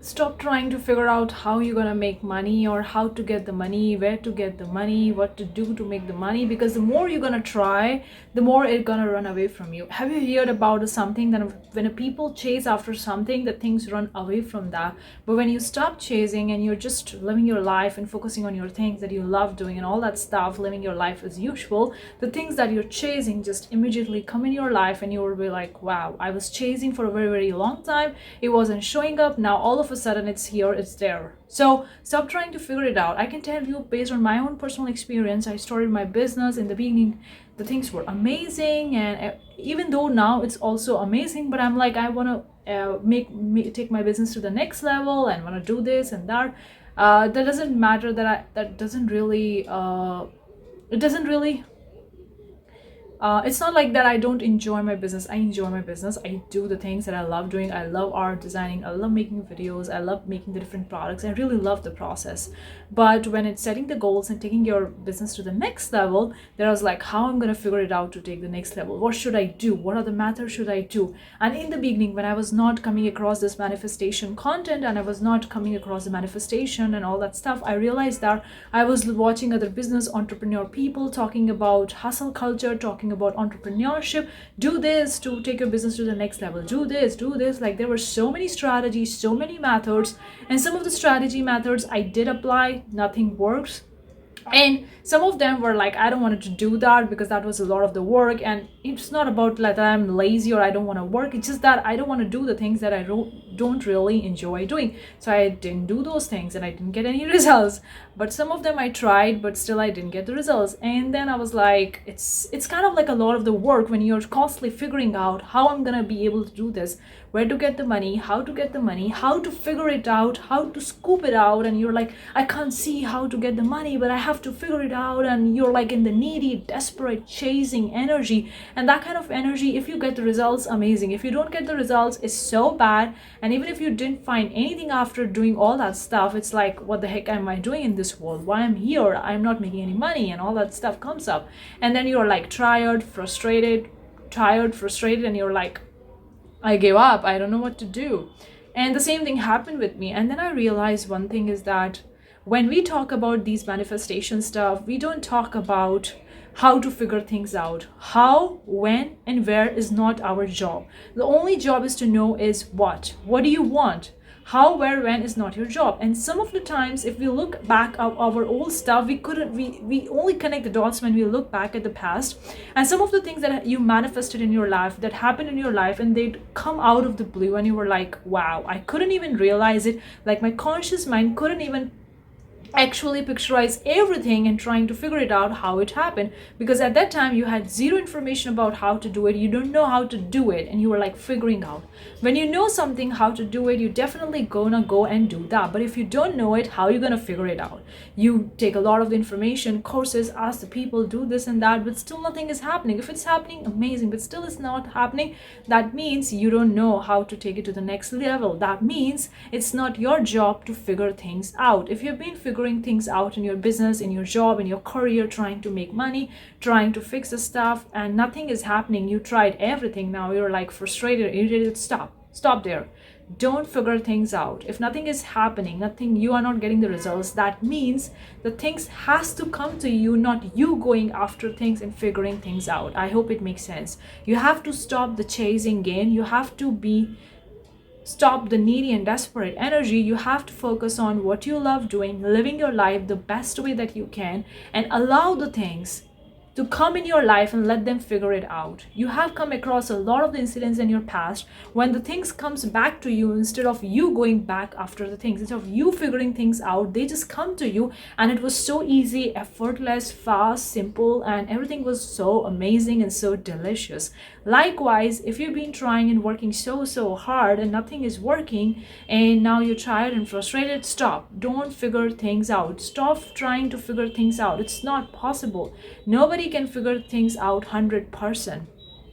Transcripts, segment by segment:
Stop trying to figure out how you're gonna make money or how to get the money, where to get the money, what to do to make the money, because the more you're gonna try, the more it's gonna run away from you. Have you heard about something that when a people chase after something, that things run away from that? But when you stop chasing and you're just living your life and focusing on your things that you love doing and all that stuff, living your life as usual, the things that you're chasing just immediately come in your life, and you will be like, wow, I was chasing for a very, very long time, it wasn't showing up, now all of a sudden it's here, it's there. So stop trying to figure it out. I can tell you, based on my own personal experience, I started my business in the beginning, the things were amazing, and even though now it's also amazing, but I'm like, I want to take my business to the next level and want to do this and that. That doesn't matter, that doesn't really it doesn't really it's not like that I don't enjoy my business. I enjoy my business. I do the things that I love doing. I love art designing. I love making videos. I love making the different products. I really love the process. But when it's setting the goals and taking your business to the next level, there was like, how I'm gonna figure it out to take the next level. What should I do? What other methods should I do? And in the beginning, when I was not coming across this manifestation content and I was not coming across the manifestation and all that stuff, I realized that I was watching other business entrepreneur people talking about hustle culture, talking about entrepreneurship, do this to take your business to the next level, do this. Like, there were so many strategies, so many methods, and some of the strategy methods I did apply, nothing works. And some of them were like, I don't want to do that because that was a lot of the work. And it's not about like that I'm lazy or I don't want to work, it's just that I don't want to do the things that I don't really enjoy doing. So I didn't do those things and I didn't get any results. But some of them I tried, but still I didn't get the results. And then I was like, it's kind of like a lot of the work when you're constantly figuring out how I'm gonna be able to do this, where to get the money, how to get the money, how to figure it out, how to scoop it out. And you're like, I can't see how to get the money, but I have to figure it out. And you're like in the needy, desperate, chasing energy. And that kind of energy, if you get the results, amazing. If you don't get the results, it's so bad. And even if you didn't find anything after doing all that stuff, it's like, what the heck am I doing in this world? Why I'm here? I'm not making any money, and all that stuff comes up. And then you're like tired, frustrated, and you're like, I gave up. I don't know what to do. And the same thing happened with me. And then I realized one thing is that when we talk about these manifestation stuff, we don't talk about how to figure things out. How, when, and where is not our job. The only job is to know is what. What do you want? How, where, when is not your job. And some of the times, if we look back at our old stuff, we only connect the dots when we look back at the past. And some of the things that you manifested in your life, that happened in your life, and they'd come out of the blue, and you were like, wow, I couldn't even realize it. Like, my conscious mind couldn't even actually picturize everything and trying to figure it out how it happened, because at that time you had zero information about how to do it. You don't know how to do it, and you were like figuring out. When you know something how to do it, you definitely gonna go and do that. But if you don't know it, how are you gonna figure it out? You take a lot of the information, courses, ask the people, do this and that, but still nothing is happening. If it's happening, amazing, but still it's not happening, that means you don't know how to take it to the next level. That means it's not your job to figure things out. If you've been figuring things out in your business, in your job, in your career, trying to make money, trying to fix the stuff, and nothing is happening, you tried everything, now you're like frustrated, irritated, stop there. Don't figure things out. If nothing is happening, you are not getting the results, that means the things has to come to you, not you going after things and figuring things out. I hope it makes sense. You have to stop the chasing game. You have to stop the needy and desperate energy. You have to focus on what you love doing, living your life the best way that you can, and allow the things to come in your life and let them figure it out. You have come across a lot of the incidents in your past when the things comes back to you, instead of you going back after the things, instead of you figuring things out, they just come to you, and it was so easy, effortless, fast, simple, and everything was so amazing and so delicious. Likewise, if you've been trying and working so hard and nothing is working, and now you're tired and frustrated, stop. Don't figure things out. Stop trying to figure things out. It's not possible. Nobody can figure things out 100%.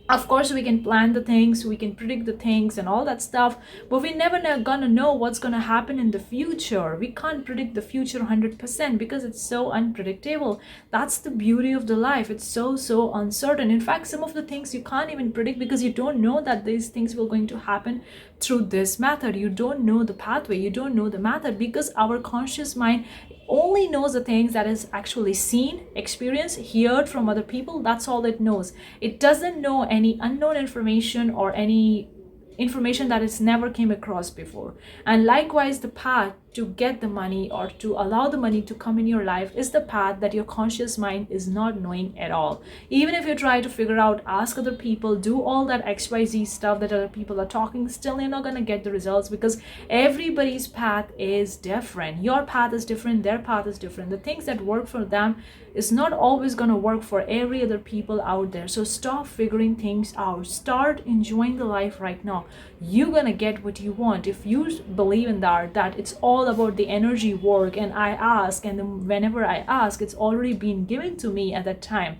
Of course, we can plan the things, we can predict the things and all that stuff, but we're never gonna know what's gonna happen in the future. We can't predict the future 100% because it's so unpredictable. That's the beauty of the life. It's so uncertain. In fact, some of the things you can't even predict because you don't know that these things will going to happen through this method. You don't know the pathway, you don't know the method, because our conscious mind only knows the things that is actually seen, experienced, heard from other people. That's all it knows. It doesn't know any unknown information or any information that it's never came across before. And likewise, the path to get the money or to allow the money to come in your life is the path that your conscious mind is not knowing at all. Even if you try to figure out, ask other people, do all that XYZ stuff that other people are talking, still you're not going to get the results, because everybody's path is different. Your path is different, their path is different. The things that work for them is not always going to work for every other people out there. So stop figuring things out, start enjoying the life right now. You're going to get what you want. If you believe in that it's all about the energy work, and I ask, and then whenever I ask, it's already been given to me at that time.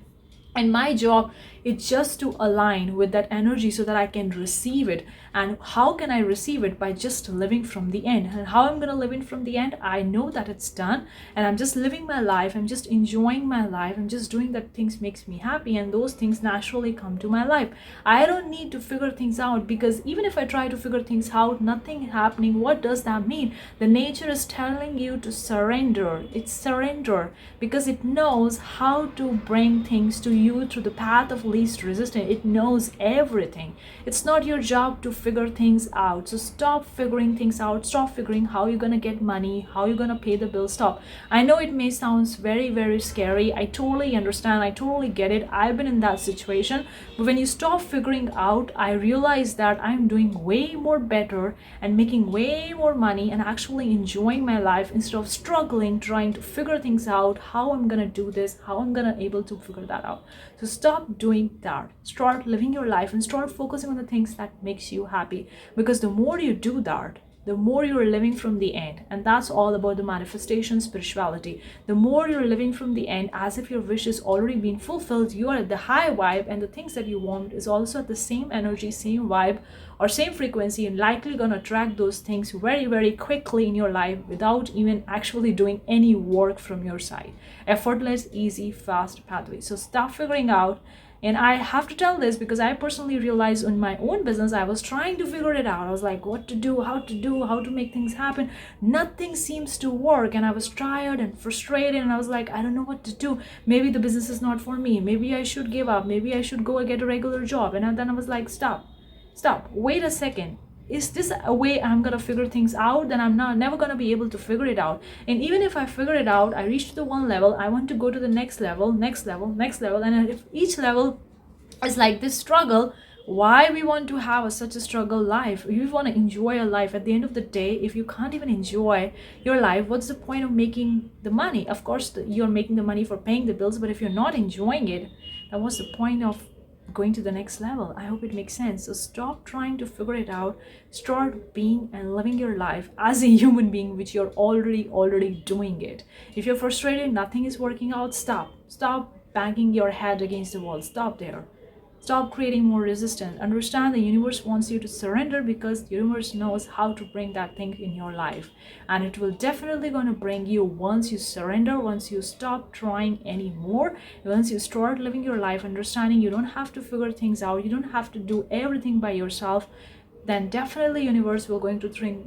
And my job is just to align with that energy so that I can receive it. And how can I receive it? By just living from the end. And how I'm going to live in from the end, I know that it's done, and I'm just living my life. I'm just enjoying my life. I'm just doing that things makes me happy, and those things naturally come to my life. I don't need to figure things out, because even if I try to figure things out, nothing happening. What does that mean? The nature is telling you to surrender. It's surrender, because it knows how to bring things to you through the path of least resistance. It knows everything. It's not your job to figure things out. So stop figuring things out. Stop figuring how you're gonna get money, how you're gonna pay the bill. Stop. I know it may sound very, very scary. I totally understand. I totally get it. I've been in that situation. But when you stop figuring out, I realize that I'm doing way more better and making way more money and actually enjoying my life, instead of struggling trying to figure things out, how I'm gonna do this, how I'm gonna able to figure that out. So stop doing that. Start living your life and start focusing on the things that makes you happy, because the more you do that, the more you're living from the end. And that's all about the manifestation spirituality. The more you're living from the end, as if your wish is already been fulfilled, you are at the high vibe, and the things that you want is also at the same energy, same vibe, or same frequency, and likely gonna attract those things very, very quickly in your life without even actually doing any work from your side. Effortless, easy, fast pathway. So stop figuring out. And I have to tell this because I personally realized in my own business, I was trying to figure it out. I was like, what to do, how to make things happen. Nothing seems to work. And I was tired and frustrated. And I was like, I don't know what to do. Maybe the business is not for me. Maybe I should give up. Maybe I should go and get a regular job. And then I was like, stop, wait a second. Is this a way I'm gonna figure things out? Then I'm never gonna be able to figure it out. And even if I figure it out, I reach to one level, I want to go to the next level. And if each level is like this struggle, why we want to have such a struggle life? We want to enjoy a life. At the end of the day, if you can't even enjoy your life, what's the point of making the money? Of course, you're making the money for paying the bills, but if you're not enjoying it, then what's the point of going to the next level? I hope it makes sense. So stop trying to figure it out. Start being and living your life as a human being, which you're already doing it. If you're frustrated, nothing is working out, stop banging your head against the wall. Stop there. Stop creating more resistance. Understand the universe wants you to surrender, because the universe knows how to bring that thing in your life, and it will definitely going to bring you once you surrender, once you stop trying anymore, once you start living your life, understanding you don't have to figure things out, you don't have to do everything by yourself. Then definitely universe will going to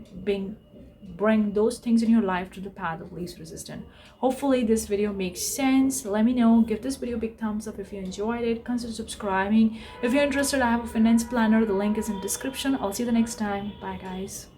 bring those things in your life to the path of least resistance. Hopefully this video makes sense. Let me know. Give this video a big thumbs up if you enjoyed it. Consider subscribing. If you're interested, I have a finance planner. The link is in description. I'll see you the next time. Bye guys.